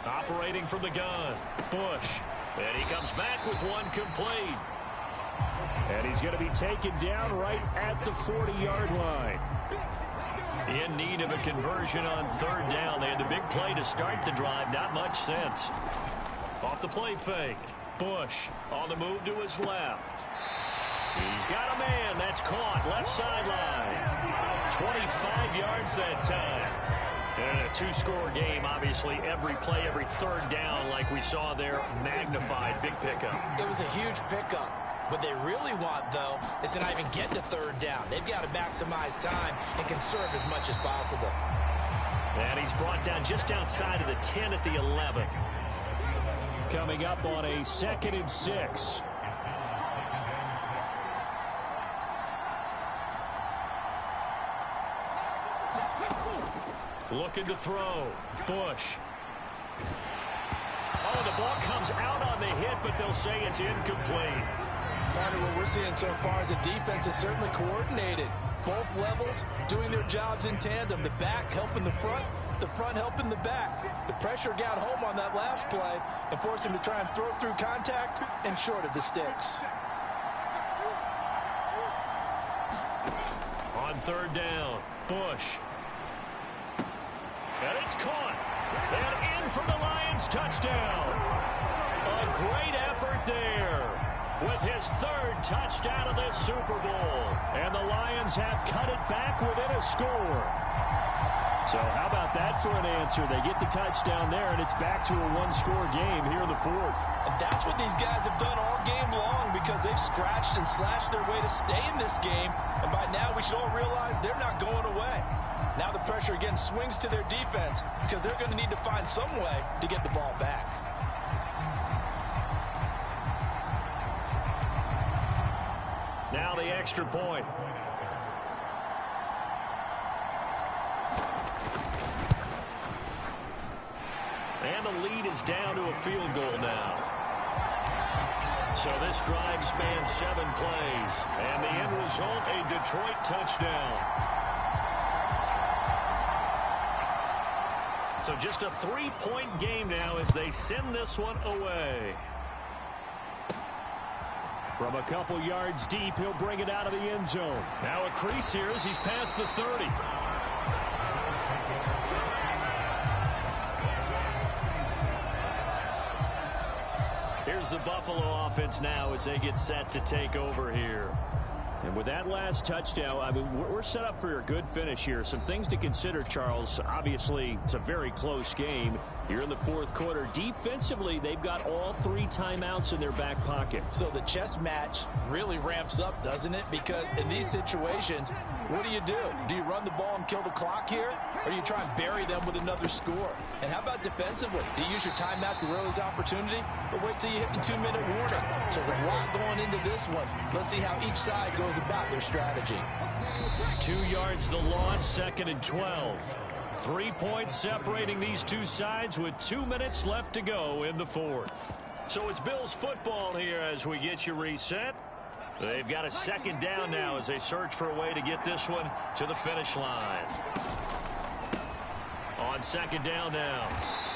Operating from the gun. Bush. And he comes back with one complete. And he's going to be taken down right at the 40-yard line. In need of a conversion on 3rd down. They had the big play to start the drive. Not much sense. Off the play fake. Bush on the move to his left. He's got a man. That's caught. Left sideline. 25 yards that time. And a two-score game, obviously, every play, every third down, like we saw there, magnified, big pickup. It was a huge pickup. What they really want, though, is to not even get to third down. They've got to maximize time and conserve as much as possible. And he's brought down just outside of the 10 at the 11. Coming up on a 2nd and 6. Looking to throw. Bush. Oh, the ball comes out on the hit, but they'll say it's incomplete. Part of what we're seeing so far is the defense is certainly coordinated. Both levels doing their jobs in tandem. The back helping the front helping the back. The pressure got home on that last play and forced him to try and throw through contact and short of the sticks. On third down, Bush. And it's caught. And in from the Lions, touchdown. A great effort there with his third touchdown of this Super Bowl. And the Lions have cut it back within a score. So how about that for an answer? They get the touchdown there, and it's back to a one-score game here in the fourth. And that's what these guys have done all game long because they've scratched and slashed their way to stay in this game. And by now, we should all realize they're not going away. Now the pressure again swings to their defense because they're going to need to find some way to get the ball back. Now the extra point. And the lead is down to a field goal now. So this drive spans 7 plays. And the end result, a Detroit touchdown. So just a 3-point game now as they send this one away. From a couple yards deep, he'll bring it out of the end zone. Now a crease here as he's past the 30. Here's the Buffalo offense now as they get set to take over here. And with that last touchdown, I mean, we're set up for a good finish here. Some things to consider, Charles. Obviously, it's a very close game. You're in the fourth quarter. Defensively, they've got all 3 timeouts in their back pocket. So the chess match really ramps up, doesn't it? Because in these situations, what do? Do you run the ball and kill the clock here? Or do you try and bury them with another score? And how about defensively? Do you use your timeouts at earliest opportunity? Or wait till you hit the 2-minute warning? So there's a lot going into this one. Let's see how each side goes about their strategy. 2 yards the loss, 2nd and 12. 3 points separating these two sides with 2 minutes left to go in the fourth. So it's Bills football here as we get you reset. They've got a 2nd down now as they search for a way to get this one to the finish line. On 2nd down now,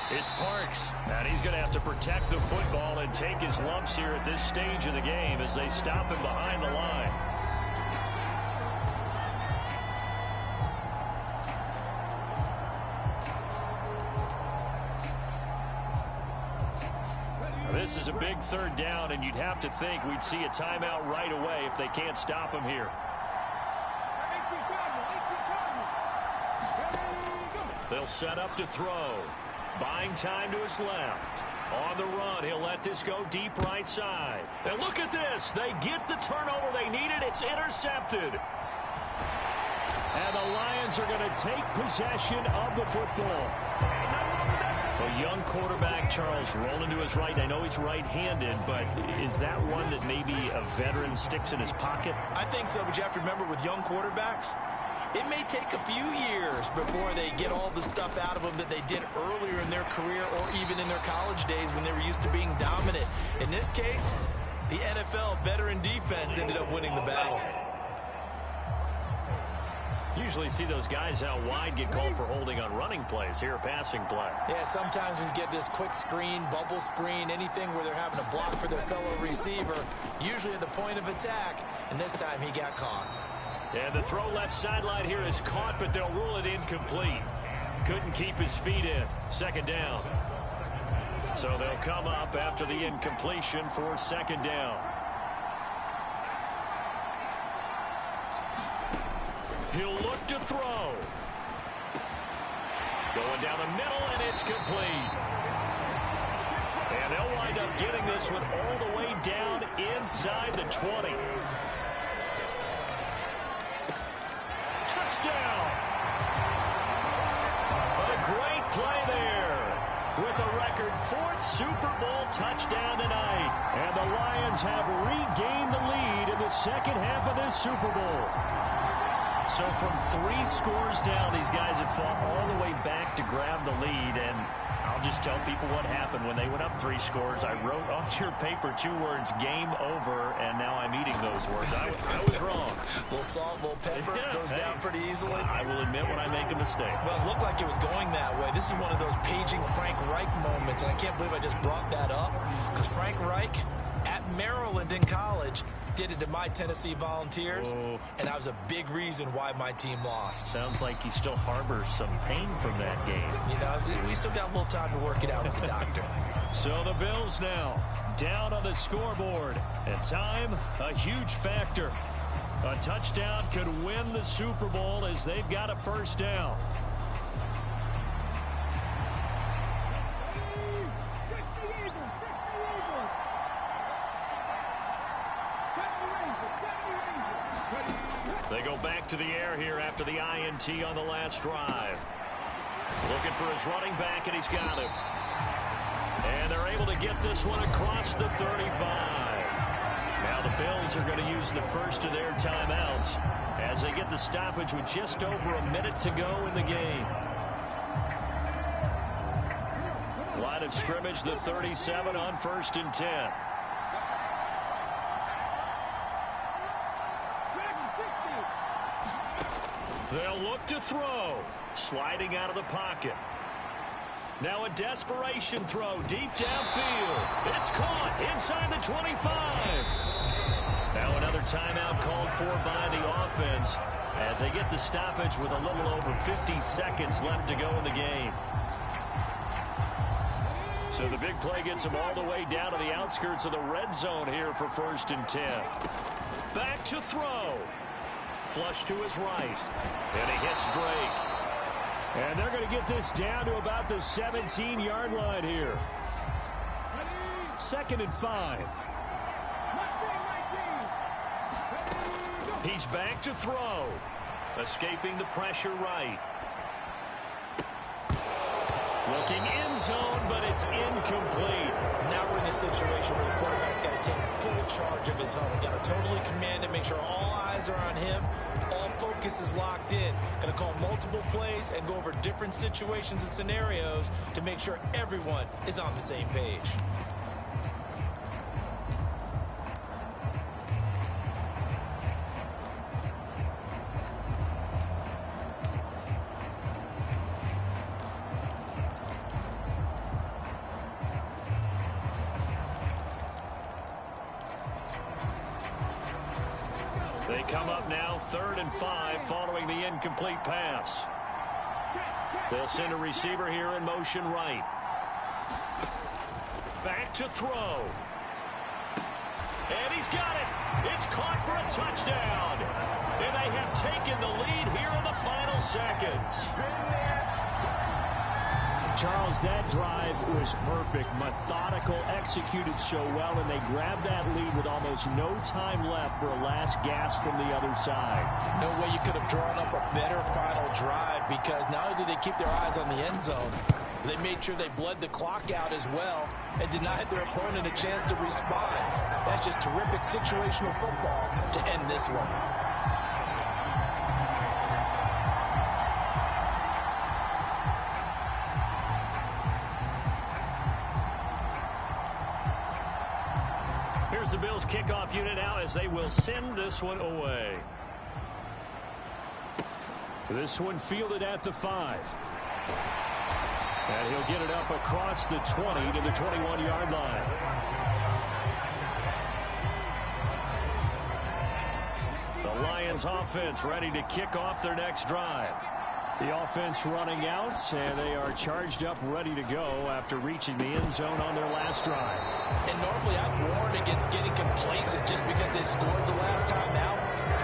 it's Parks. And he's going to have to protect the football and take his lumps here at this stage of the game as they stop him behind the line. This is a big 3rd down, and you'd have to think we'd see a timeout right away if they can't stop him here. They'll set up to throw. Buying time to his left. On the run, he'll let this go deep right side. And look at this. They get the turnover they needed. It's intercepted. And the Lions are going to take possession of the football. A young quarterback, Charles, rolling to his right. I know he's right-handed, but is that one that maybe a veteran sticks in his pocket? I think so, but you have to remember with young quarterbacks, it may take a few years before they get all the stuff out of them that they did earlier in their career or even in their college days when they were used to being dominant. In this case, the NFL veteran defense ended up winning the battle. Usually see those guys out wide get called for holding on running plays. Here, a passing play. Yeah, sometimes we get this quick screen, bubble screen, anything where they're having to block for their fellow receiver, usually at the point of attack, and this time he got caught. And the throw left sideline here is caught, but they'll rule it incomplete. Couldn't keep his feet in. 2nd down. So they'll come up after the incompletion for 2nd down. He'll look to throw. Going down the middle, and it's complete. And they'll wind up getting this one all the way down inside the 20. Touchdown! A great play there with a record 4th Super Bowl touchdown tonight. And the Lions have regained the lead in the second half of this Super Bowl. So from 3 scores down, these guys have fought all the way back to grab the lead. And I'll just tell people what happened when they went up 3 scores. I wrote on your paper 2 words, game over, and now I'm eating those words. I was wrong. A little salt, a little pepper, goes down pretty easily. I will admit when I make a mistake. Well, it looked like it was going that way. This is one of those paging Frank Reich moments, and I can't believe I just brought that up, because Frank Reich at Maryland in college did it to my Tennessee Volunteers, and that was a big reason why my team lost. Sounds like he still harbors some pain from that game. You know, we still got a little time to work it out with the doctor. So the Bills now down on the scoreboard, and time a huge factor. A touchdown could win the Super Bowl as they've got a first down. They go back to the air here after the INT on the last drive. Looking for his running back, and he's got him. And they're able to get this one across the 35. Now the Bills are going to use the first of their timeouts as they get the stoppage with just over a minute to go in the game. Line of scrimmage, the 37 on 1st and 10. They'll look to throw. Sliding out of the pocket. Now a desperation throw deep downfield. It's caught inside the 25. Now another timeout called for by the offense as they get the stoppage with a little over 50 seconds left to go in the game. So the big play gets them all the way down to the outskirts of the red zone here for 1st and 10. Back to throw. Flush to his right. And he hits Drake. And they're going to get this down to about the 17-yard line here. 2nd and 5. He's back to throw. Escaping the pressure right. Looking end zone, but it's incomplete. Now we're in the situation where the quarterback's got to take full charge of his huddle. Got to totally command it, make sure all eyes are on him. All focus is locked in. Going to call multiple plays and go over different situations and scenarios to make sure everyone is on the same page. They come up now 3rd and 5 following the incomplete pass. They'll send a receiver here in motion right. Back to throw. And he's got it. It's caught for a touchdown. And they have taken the lead here in the final seconds. Charles, that drive was perfect, methodical, executed so well, and they grabbed that lead with almost no time left for a last gasp from the other side. No way you could have drawn up a better final drive, because not only did they keep their eyes on the end zone, they made sure they bled the clock out as well and denied their opponent a chance to respond. That's just terrific situational football to end this one. Here's the Bills kickoff unit now as they will send this one away. This one fielded at the 5. And he'll get it up across the 20 to the 21-yard line. The Lions offense ready to kick off their next drive. The offense running out, and they are charged up, ready to go after reaching the end zone on their last drive. And normally I'd warn against getting complacent just because they scored the last time out.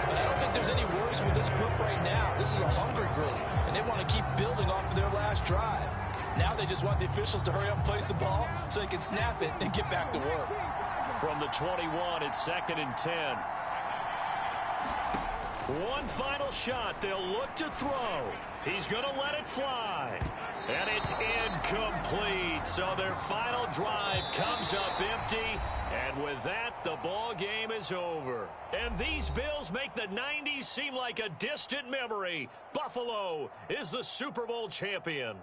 But I don't think think there's any worries with this group right now. This is a hungry group, and they want to keep building off of their last drive. Now they just want the officials to hurry up and place the ball so they can snap it and get back to work. From the 21, it's 2nd and 10. One final shot. They'll look to throw. He's going to let it fly. And it's incomplete. So their final drive comes up empty. And with that, the ball game is over. And these Bills make the 90s seem like a distant memory. Buffalo is the Super Bowl champion.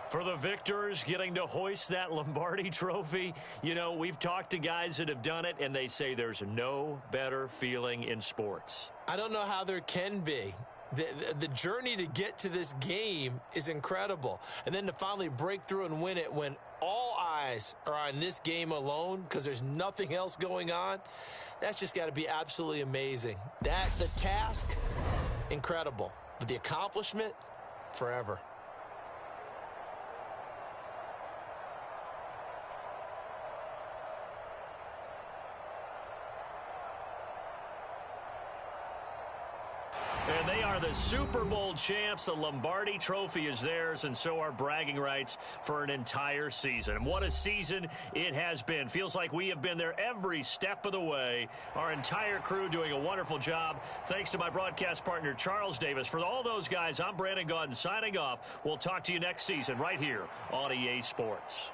For the victors, getting to hoist that Lombardi trophy, you know, we've talked to guys that have done it, and they say there's no better feeling in sports. I don't know how there can be. The journey to get to this game is incredible. And then to finally break through and win it when all eyes are on this game alone because there's nothing else going on, that's just got to be absolutely amazing. The task, incredible. But the accomplishment, forever. And they are the Super Bowl champs. The Lombardi trophy is theirs, and so are bragging rights for an entire season. And what a season it has been. Feels like we have been there every step of the way. Our entire crew doing a wonderful job. Thanks to my broadcast partner, Charles Davis. For all those guys, I'm Brandon Gaudin signing off. We'll talk to you next season right here on EA Sports.